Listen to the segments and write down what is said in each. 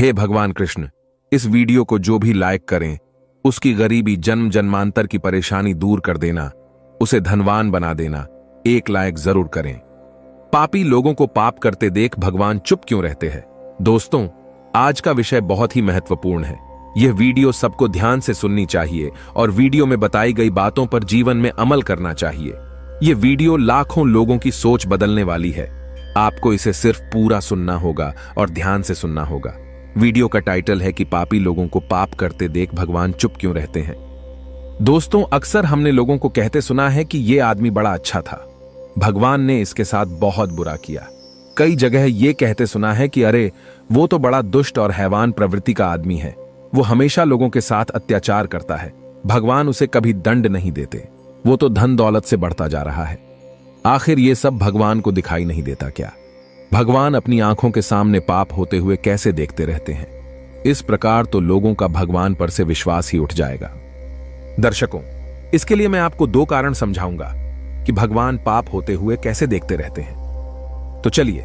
हे भगवान कृष्ण, इस वीडियो को जो भी लाइक करें उसकी गरीबी जन्म जन्मांतर की परेशानी दूर कर देना, उसे धनवान बना देना। एक लाइक जरूर करें। पापी लोगों को पाप करते देख भगवान चुप क्यों रहते हैं? दोस्तों, आज का विषय बहुत ही महत्वपूर्ण है। यह वीडियो सबको ध्यान से सुननी चाहिए और वीडियो में बताई गई बातों पर जीवन में अमल करना चाहिए। यह वीडियो लाखों लोगों की सोच बदलने वाली है। आपको इसे सिर्फ पूरा सुनना होगा और ध्यान से सुनना होगा। वीडियो का टाइटल है कि पापी लोगों को पाप करते देख भगवान चुप क्यों रहते हैं। दोस्तों, अक्सर हमने लोगों को कहते सुना है कि यह आदमी बड़ा अच्छा था, भगवान ने इसके साथ बहुत बुरा किया। कई जगह यह कहते सुना है कि अरे वो तो बड़ा दुष्ट और हैवान प्रवृत्ति का आदमी है, वो हमेशा लोगों के साथ अत्याचार करता है, भगवान उसे कभी दंड नहीं देते, वो तो धन दौलत से बढ़ता जा रहा है। आखिर ये सब भगवान को दिखाई नहीं देता क्या? भगवान अपनी आंखों के सामने पाप होते हुए कैसे देखते रहते हैं? इस प्रकार तो लोगों का भगवान पर से विश्वास ही उठ जाएगा। दर्शकों, इसके लिए मैं आपको दो कारण समझाऊंगा कि भगवान पाप होते हुए कैसे देखते रहते हैं। तो चलिए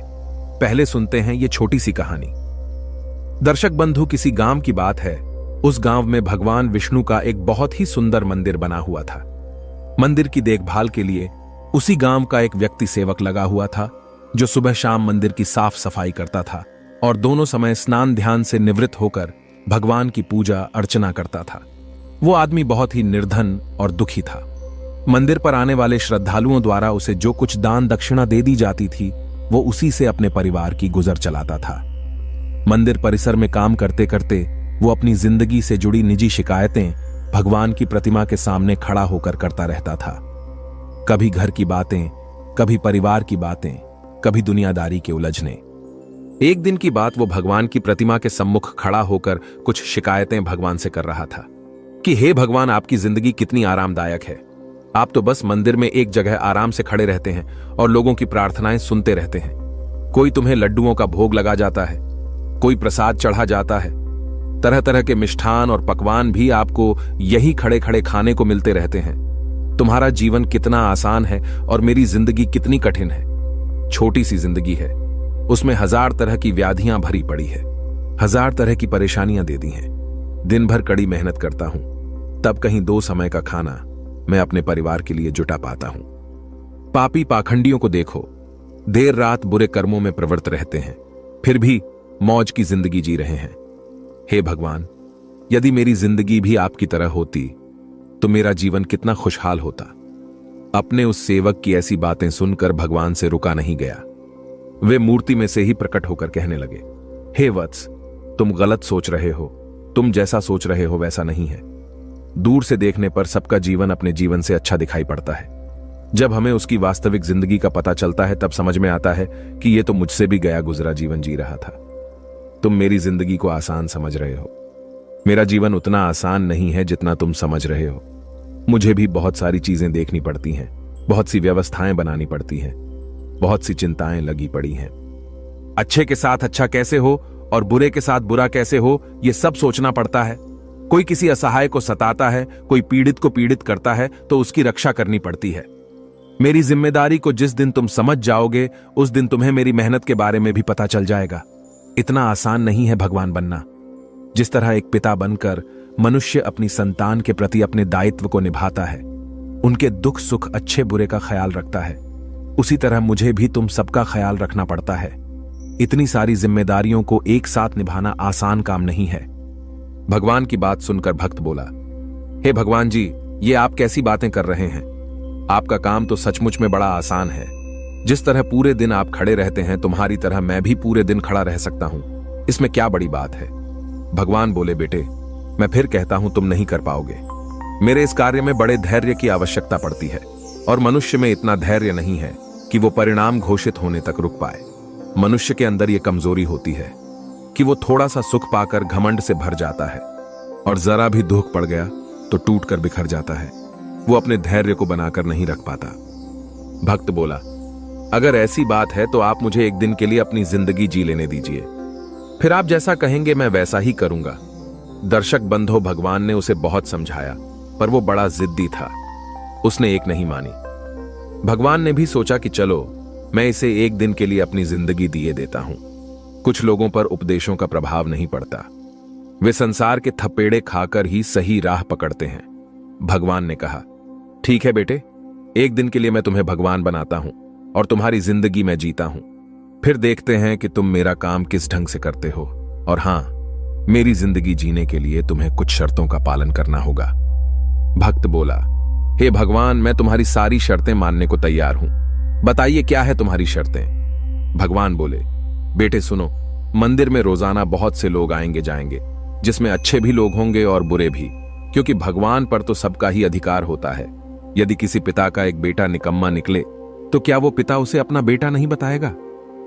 पहले सुनते हैं ये छोटी सी कहानी। दर्शक बंधु, किसी गांव की बात है। उस गांव में भगवान विष्णु का एक बहुत ही सुंदर मंदिर बना हुआ था। मंदिर की देखभाल के लिए उसी गांव का एक व्यक्ति सेवक लगा हुआ था, जो सुबह शाम मंदिर की साफ सफाई करता था और दोनों समय स्नान ध्यान से निवृत्त होकर भगवान की पूजा अर्चना करता था। वो आदमी बहुत ही निर्धन और दुखी था। मंदिर पर आने वाले श्रद्धालुओं द्वारा उसे जो कुछ दान दक्षिणा दे दी जाती थी, वो उसी से अपने परिवार की गुजर चलाता था। मंदिर परिसर में काम करते करते वो अपनी जिंदगी से जुड़ी निजी शिकायतें भगवान की प्रतिमा के सामने खड़ा होकर करता रहता था। कभी घर की बातें, कभी परिवार की बातें, कभी दुनियादारी के उलझने। एक दिन की बात, वो भगवान की प्रतिमा के सम्मुख खड़ा होकर कुछ शिकायतें भगवान से कर रहा था कि हे भगवान, आपकी जिंदगी कितनी आरामदायक है। आप तो बस मंदिर में एक जगह आराम से खड़े रहते हैं और लोगों की प्रार्थनाएं सुनते रहते हैं। कोई तुम्हें लड्डुओं का भोग लगा जाता है, कोई प्रसाद चढ़ा जाता है, तरह तरह के मिष्ठान और पकवान भी आपको यही खड़े खड़े खाने को मिलते रहते हैं। तुम्हारा जीवन कितना आसान है और मेरी जिंदगी कितनी कठिन है। छोटी सी जिंदगी है, उसमें हजार तरह की व्याधियां भरी पड़ी है, हजार तरह की परेशानियां दे दी हैं। दिन भर कड़ी मेहनत करता हूं, तब कहीं 2 समय का खाना मैं अपने परिवार के लिए जुटा पाता हूं। पापी पाखंडियों को देखो, देर रात बुरे कर्मों में प्रवृत्त रहते हैं, फिर भी मौज की जिंदगी जी रहे हैं। हे भगवान, यदि मेरी जिंदगी भी आपकी तरह होती तो मेरा जीवन कितना खुशहाल होता। अपने उस सेवक की ऐसी बातें सुनकर भगवान से रुका नहीं गया। वे मूर्ति में से ही प्रकट होकर कहने लगे, हे वत्स, तुम गलत सोच रहे हो। तुम जैसा सोच रहे हो वैसा नहीं है। दूर से देखने पर सबका जीवन अपने जीवन से अच्छा दिखाई पड़ता है। जब हमें उसकी वास्तविक जिंदगी का पता चलता है, तब समझ में आता है कि यह तो मुझसे भी गया गुजरा जीवन जी रहा था। तुम मेरी जिंदगी को आसान समझ रहे हो। मेरा जीवन उतना आसान नहीं है जितना तुम समझ रहे हो। मुझे भी बहुत सारी चीजें देखनी पड़ती हैं, बहुत सी व्यवस्थाएं बनानी पड़ती हैं, बहुत सी चिंताएं लगी पड़ी हैं। अच्छे के साथ अच्छा कैसे हो और बुरे के साथ बुरा कैसे हो, यह सब सोचना पड़ता है। कोई किसी असहाय को सताता है, कोई पीड़ित को पीड़ित करता है तो उसकी रक्षा करनी पड़ती है। मेरी जिम्मेदारी को जिस दिन तुम समझ जाओगे, उस दिन तुम्हें मेरी मेहनत के बारे में भी पता चल जाएगा। इतना आसान नहीं है भगवान बनना। जिस तरह एक पिता बनकर मनुष्य अपनी संतान के प्रति अपने दायित्व को निभाता है, उनके दुख सुख अच्छे बुरे का ख्याल रखता है, उसी तरह मुझे भी तुम सबका ख्याल रखना पड़ता है। इतनी सारी जिम्मेदारियों को एक साथ निभाना आसान काम नहीं है। भगवान की बात सुनकर भक्त बोला, हे भगवान जी, ये आप कैसी बातें कर रहे हैं? आपका काम तो सचमुच में बड़ा आसान है। जिस तरह पूरे दिन आप खड़े रहते हैं, तुम्हारी तरह मैं भी पूरे दिन खड़ा रह सकता हूं। इसमें क्या बड़ी बात है? भगवान बोले, बेटे, मैं फिर कहता हूं, तुम नहीं कर पाओगे। मेरे इस कार्य में बड़े धैर्य की आवश्यकता पड़ती है और मनुष्य में इतना धैर्य नहीं है कि वो परिणाम घोषित होने तक रुक पाए। मनुष्य के अंदर ये कमजोरी होती है कि वो थोड़ा सा सुख पाकर घमंड से भर जाता है और जरा भी दुख पड़ गया तो टूट कर बिखर जाता है। वो अपने धैर्य को बनाकर नहीं रख पाता। भक्त बोला, अगर ऐसी बात है तो आप मुझे एक दिन के लिए अपनी जिंदगी जी लेने दीजिए, फिर आप जैसा कहेंगे मैं वैसा ही करूंगा। दर्शक बंधो, भगवान ने उसे बहुत समझाया, पर वो बड़ा जिद्दी था। उसने एक नहीं मानी। भगवान ने भी सोचा कि चलो मैं इसे एक दिन के लिए अपनी जिंदगी दिए देता हूं। कुछ लोगों पर उपदेशों का प्रभाव नहीं पड़ता, वे संसार के थपेड़े खाकर ही सही राह पकड़ते हैं। भगवान ने कहा, ठीक है बेटे, एक दिन के लिए मैं तुम्हें भगवान बनाता हूं और तुम्हारी जिंदगी में जीता हूं, फिर देखते हैं कि तुम मेरा काम किस ढंग से करते हो। और हां, मेरी जिंदगी जीने के लिए तुम्हें कुछ शर्तों का पालन करना होगा। भक्त बोला, हे भगवान, मैं तुम्हारी सारी शर्तें मानने को तैयार हूं, बताइए क्या है तुम्हारी शर्तें। भगवान बोले, बेटे सुनो, मंदिर में रोजाना बहुत से लोग आएंगे जाएंगे, जिसमें अच्छे भी लोग होंगे और बुरे भी, क्योंकि भगवान पर तो सबका ही अधिकार होता है। यदि किसी पिता का एक बेटा निकम्मा निकले तो क्या वो पिता उसे अपना बेटा नहीं बताएगा?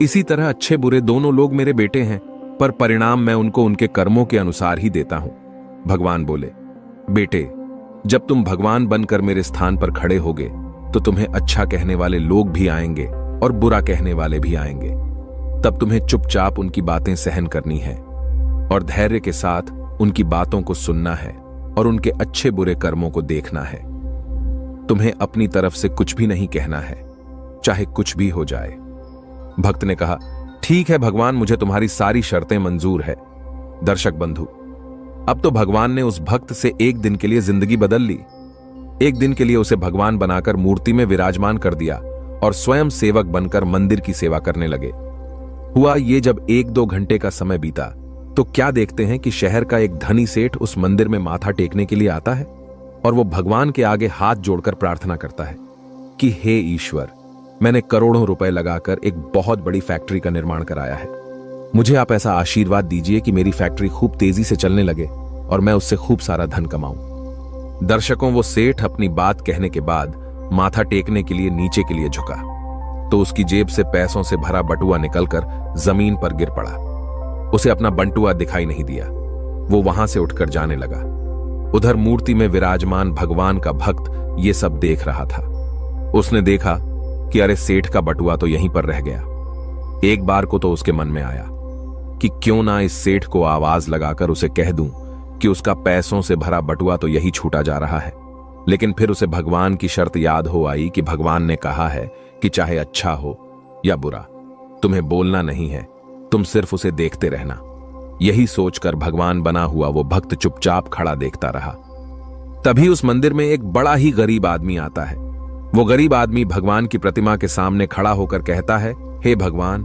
इसी तरह अच्छे बुरे दोनों लोग मेरे बेटे हैं, पर परिणाम मैं उनको उनके कर्मों के अनुसार ही देता हूं। भगवान बोले, बेटे, जब तुम भगवान बनकर मेरे स्थान पर खड़े होगे तो तुम्हें अच्छा कहने वाले लोग भी आएंगे और बुरा कहने वाले भी आएंगे। तब तुम्हें चुपचाप उनकी बातें सहन करनी है और धैर्य के साथ उनकी बातों को सुनना है और उनके अच्छे बुरे कर्मों को देखना है। तुम्हें अपनी तरफ से कुछ भी नहीं कहना है, चाहे कुछ भी हो जाए। भक्त ने कहा, ठीक है भगवान, मुझे तुम्हारी सारी शर्तें मंजूर है। दर्शक बंधु, अब तो भगवान ने उस भक्त से एक दिन के लिए जिंदगी बदल ली। एक दिन के लिए उसे भगवान बनाकर मूर्ति में विराजमान कर दिया और स्वयं सेवक बनकर मंदिर की सेवा करने लगे। हुआ ये, जब 1-2 घंटे का समय बीता तो क्या देखते हैं कि शहर का एक धनी सेठ उस मंदिर में माथा टेकने के लिए आता है और वो भगवान के आगे हाथ जोड़कर प्रार्थना करता है कि हे ईश्वर, मैंने करोड़ों रुपए लगाकर एक बहुत बड़ी फैक्ट्री का निर्माण कराया है। मुझे आप ऐसा आशीर्वाद दीजिए कि मेरी फैक्ट्री खूब तेजी से चलने लगे और मैं उससे खूब सारा धन कमाऊं। दर्शकों, वो सेठ अपनी बात कहने के बाद माथा टेकने के लिए नीचे के लिए झुका तो उसकी जेब से पैसों से भरा बटुआ निकलकर जमीन पर गिर पड़ा। उसे अपना बंटुआ दिखाई नहीं दिया। वो वहां से उठकर जाने लगा। उधर मूर्ति में विराजमान भगवान का भक्त ये सब देख रहा था। उसने देखा कि अरे, सेठ का बटुआ तो यहीं पर रह गया। एक बार को तो उसके मन में आया कि क्यों ना इस सेठ को आवाज लगाकर उसे कह दूं कि उसका पैसों से भरा बटुआ तो यही छूटा जा रहा है। लेकिन फिर उसे भगवान की शर्त याद हो आई कि भगवान ने कहा है कि चाहे अच्छा हो या बुरा, तुम्हें बोलना नहीं है, तुम सिर्फ उसे देखते रहना। यही सोचकर भगवान बना हुआ वो भक्त चुपचाप खड़ा देखता रहा। तभी उस मंदिर में एक बड़ा ही गरीब आदमी आता है। वो गरीब आदमी भगवान की प्रतिमा के सामने खड़ा होकर कहता है, हे भगवान,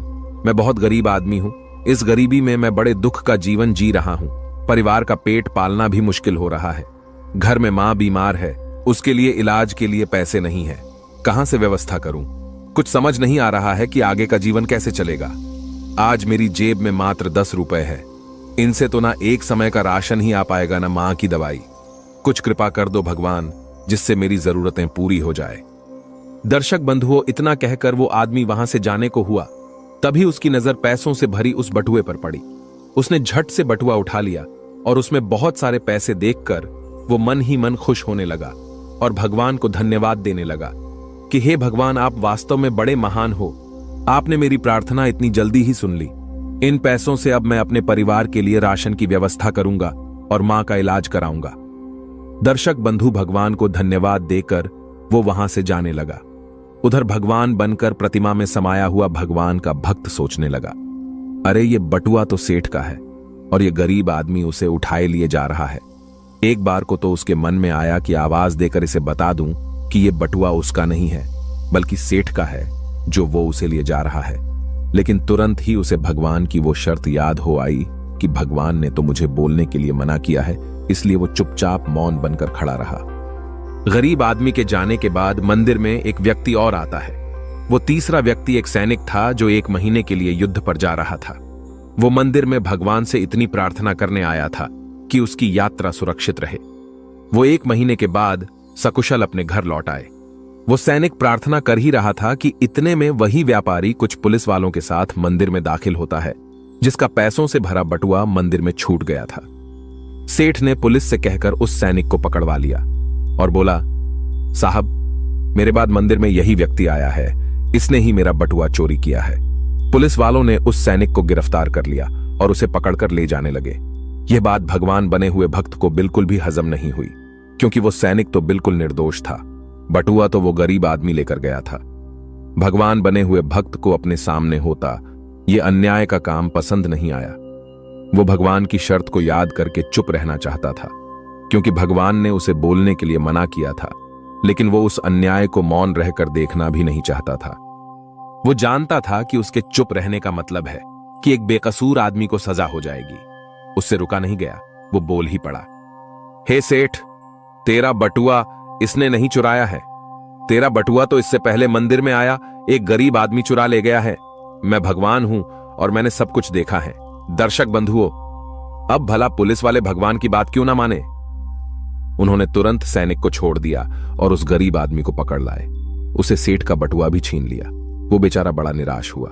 मैं बहुत गरीब आदमी हूं। इस गरीबी में मैं बड़े दुख का जीवन जी रहा हूं। परिवार का पेट पालना भी मुश्किल हो रहा है। घर में मां बीमार है, उसके लिए इलाज के लिए पैसे नहीं है। कहां से व्यवस्था करूं? कुछ समझ नहीं आ रहा है कि आगे का जीवन कैसे चलेगा। आज मेरी जेब में मात्र 10 रुपए है। इनसे तो ना एक समय का राशन ही आ पाएगा, ना मां की दवाई। कुछ कृपा कर दो भगवान, जिससे मेरी जरूरतें पूरी हो जाए। दर्शक बंधुओं, इतना कहकर वो आदमी वहां से जाने को हुआ। तभी उसकी नजर पैसों से भरी उस बटुए पर पड़ी। उसने झट से बटुआ उठा लिया और उसमें बहुत सारे पैसे देखकर वो मन ही मन खुश होने लगा और भगवान को धन्यवाद देने लगा कि हे भगवान, आप वास्तव में बड़े महान हो। आपने मेरी प्रार्थना इतनी जल्दी ही सुन ली। इन पैसों से अब मैं अपने परिवार के लिए राशन की व्यवस्था करूंगा और मां का इलाज कराऊंगा। दर्शक बंधु, भगवान को धन्यवाद देकर वो वहां से जाने लगा। उधर भगवान बनकर प्रतिमा में समाया हुआ भगवान का भक्त सोचने लगा, अरे ये बटुआ तो सेठ का है और ये गरीब आदमी उसे उठाए लिए जा रहा है। एक बार को तो उसके मन में आया कि आवाज देकर इसे बता दूं कि ये बटुआ उसका नहीं है, बल्कि सेठ का है जो वो उसे लिए जा रहा है। लेकिन तुरंत ही उसे भगवान की वो शर्त याद हो आई कि भगवान ने तो मुझे बोलने के लिए मना किया है, इसलिए वो चुपचाप मौन बनकर खड़ा रहा। गरीब आदमी के जाने के बाद मंदिर में एक व्यक्ति और आता है। वो तीसरा व्यक्ति एक सैनिक था जो 1 महीने के लिए युद्ध पर जा रहा था। वो मंदिर में भगवान से इतनी प्रार्थना करने आया था कि उसकी यात्रा सुरक्षित रहे। वो 1 महीने के बाद सकुशल अपने घर लौट आए। वो सैनिक प्रार्थना कर ही रहा था कि इतने में वही व्यापारी कुछ पुलिस वालों के साथ मंदिर में दाखिल होता है, जिसका पैसों से भरा बटुआ मंदिर में छूट गया था। सेठ ने पुलिस से कहकर उस सैनिक को पकड़वा लिया और बोला, साहब, मेरे बाद मंदिर में यही व्यक्ति आया है, इसने ही मेरा बटुआ चोरी किया है। पुलिस वालों ने उस सैनिक को गिरफ्तार कर लिया और उसे पकड़कर ले जाने लगे। यह बात भगवान बने हुए भक्त को बिल्कुल भी हजम नहीं हुई, क्योंकि वो सैनिक तो बिल्कुल निर्दोष था। बटुआ तो वो गरीब आदमी लेकर गया था। भगवान बने हुए भक्त को अपने सामने होता ये अन्याय का काम पसंद नहीं आया। वो भगवान की शर्त को याद करके चुप रहना चाहता था, क्योंकि भगवान ने उसे बोलने के लिए मना किया था, लेकिन वो उस अन्याय को मौन रहकर देखना भी नहीं चाहता था। वो जानता था कि उसके चुप रहने का मतलब है कि एक बेकसूर आदमी को सजा हो जाएगी। उससे रुका नहीं गया, वो बोल ही पड़ा, हे सेठ, तेरा बटुआ इसने नहीं चुराया है। तेरा बटुआ तो इससे पहले मंदिर में आया एक गरीब आदमी चुरा ले गया है। मैं भगवान हूं और मैंने सब कुछ देखा है। दर्शक बंधुओं, अब भला पुलिस वाले भगवान की बात क्यों ना माने? उन्होंने तुरंत सैनिक को छोड़ दिया और उस गरीब आदमी को पकड़ लाए। उसे सेठ का बटुआ भी छीन लिया। वो बेचारा बड़ा निराश हुआ।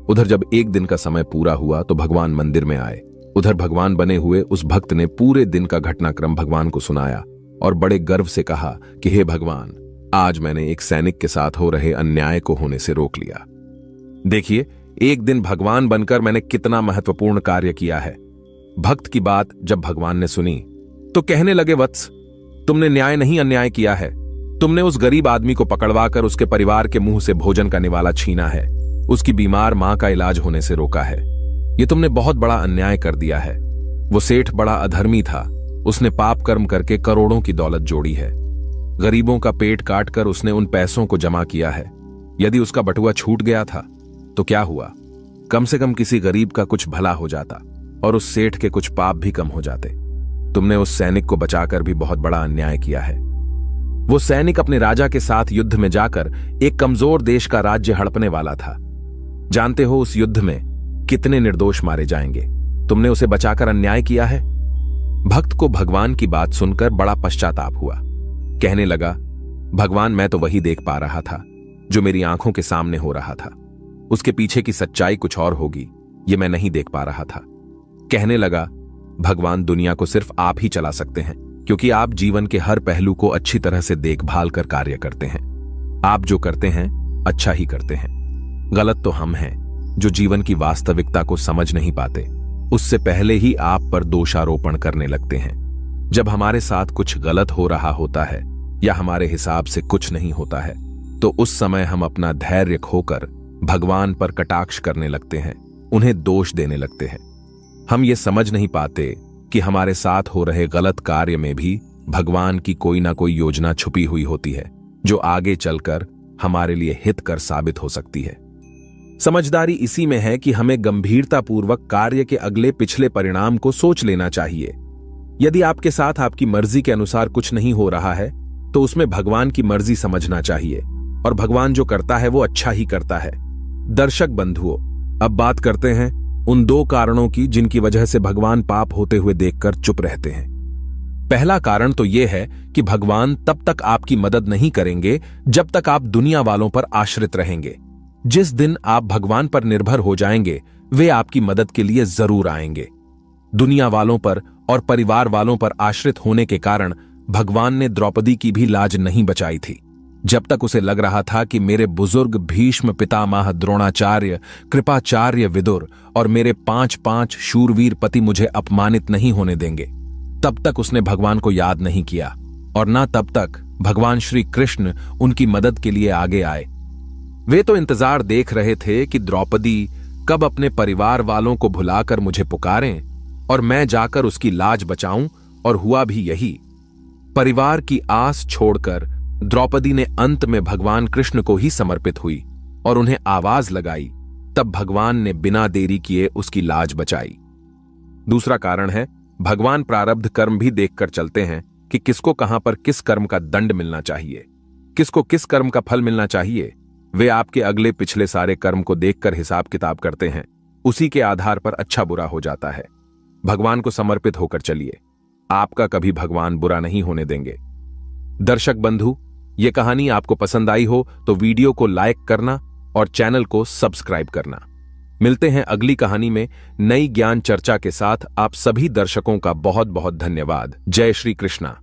उधर जब एक दिन का समय पूरा हुआ तो भगवान मंदिर में आए। उधर भगवान बने हुए उस भक्त ने पूरे दिन का घटनाक्रम भगवान को सुनाया और बड़े गर्व से कहा कि हे भगवान, आज मैंने एक सैनिक के साथ हो रहे अन्याय को होने से रोक लिया। देखिए, एक दिन भगवान बनकर मैंने कितना महत्वपूर्ण कार्य किया है। भक्त की बात जब भगवान ने सुनी तो कहने लगे, वत्स, तुमने न्याय नहीं अन्याय किया है। तुमने उस गरीब आदमी को पकड़वाकर उसके परिवार के मुंह से भोजन का निवाला छीना है, उसकी बीमार मां का इलाज होने से रोका है। ये तुमने बहुत बड़ा अन्याय कर दिया है। वो सेठ बड़ा अधर्मी था। उसने पाप कर्म करके करोड़ों की दौलत जोड़ी है। गरीबों का पेट काटकर उसने उन पैसों को जमा किया है। यदि उसका बटुआ छूट गया था तो क्या हुआ? कम से कम किसी गरीब का कुछ भला हो जाता और उस सेठ के कुछ पाप भी कम हो जाते। तुमने उस सैनिक को बचाकर भी बहुत बड़ा अन्याय किया है। वो सैनिक अपने राजा के साथ युद्ध में जाकर एक कमजोर देश का राज्य हड़पने वाला था। जानते हो उस युद्ध में कितने निर्दोष मारे जाएंगे? तुमने उसे बचाकर अन्याय किया है। भक्त को भगवान की बात सुनकर बड़ा पश्चाताप हुआ। कहने लगा, भगवान, मैं तो वही देख पा रहा था जो मेरी आंखों के सामने हो रहा था। उसके पीछे की सच्चाई कुछ और होगी, ये मैं नहीं देख पा रहा था। कहने लगा, भगवान, दुनिया को सिर्फ आप ही चला सकते हैं, क्योंकि आप जीवन के हर पहलू को अच्छी तरह से देखभाल कर कार्य करते हैं। आप जो करते हैं अच्छा ही करते हैं। गलत तो हम हैं जो जीवन की वास्तविकता को समझ नहीं पाते। उससे पहले ही आप पर दोषारोपण करने लगते हैं। जब हमारे साथ कुछ गलत हो रहा होता है या हमारे हिसाब से कुछ नहीं होता है तो उस समय हम अपना धैर्य खोकर भगवान पर कटाक्ष करने लगते हैं, उन्हें दोष देने लगते हैं। हम ये समझ नहीं पाते कि हमारे साथ हो रहे गलत कार्य में भी भगवान की कोई ना कोई योजना छुपी हुई होती है जो आगे चलकर हमारे लिए हितकर साबित हो सकती है। समझदारी इसी में है कि हमें गंभीरतापूर्वक कार्य के अगले पिछले परिणाम को सोच लेना चाहिए। यदि आपके साथ आपकी मर्जी के अनुसार कुछ नहीं हो रहा है तो उसमें भगवान की मर्जी समझना चाहिए, और भगवान जो करता है वो अच्छा ही करता है। दर्शक बंधुओं, अब बात करते हैं उन दो कारणों की जिनकी वजह से भगवान पाप होते हुए देखकर चुप रहते हैं। पहला कारण तो यह है कि भगवान तब तक आपकी मदद नहीं करेंगे जब तक आप दुनिया वालों पर आश्रित रहेंगे। जिस दिन आप भगवान पर निर्भर हो जाएंगे वे आपकी मदद के लिए जरूर आएंगे। दुनिया वालों पर और परिवार वालों पर आश्रित होने के कारण भगवान ने द्रौपदी की भी लाज नहीं बचाई थी। जब तक उसे लग रहा था कि मेरे बुजुर्ग भीष्म, पितामह द्रोणाचार्य, कृपाचार्य विदुर और मेरे 5 शूरवीर पति मुझे अपमानित नहीं होने देंगे, तब तक उसने भगवान को याद नहीं किया, और ना तब तक भगवान श्री कृष्ण उनकी मदद के लिए आगे आए। वे तो इंतजार देख रहे थे कि द्रौपदी कब अपने परिवार वालों को भुलाकर मुझे पुकारें और मैं जाकर उसकी लाज बचाऊं, और हुआ भी यही। परिवार की आस छोड़कर द्रौपदी ने अंत में भगवान कृष्ण को ही समर्पित हुई और उन्हें आवाज लगाई। तब भगवान ने बिना देरी किए उसकी लाज बचाई। दूसरा कारण है, भगवान प्रारब्ध कर्म भी देखकर चलते हैं कि किसको कहां पर किस कर्म का दंड मिलना चाहिए, किसको किस कर्म का फल मिलना चाहिए। वे आपके अगले पिछले सारे कर्म को देखकर हिसाब किताब करते हैं। उसी के आधार पर अच्छा बुरा हो जाता है। भगवान को समर्पित होकर चलिए, आपका कभी भगवान बुरा नहीं होने देंगे। दर्शक बंधु, ये कहानी आपको पसंद आई हो तो वीडियो को लाइक करना और चैनल को सब्सक्राइब करना। मिलते हैं अगली कहानी में नई ज्ञान चर्चा के साथ। आप सभी दर्शकों का बहुत बहुत धन्यवाद। जय श्री कृष्णा।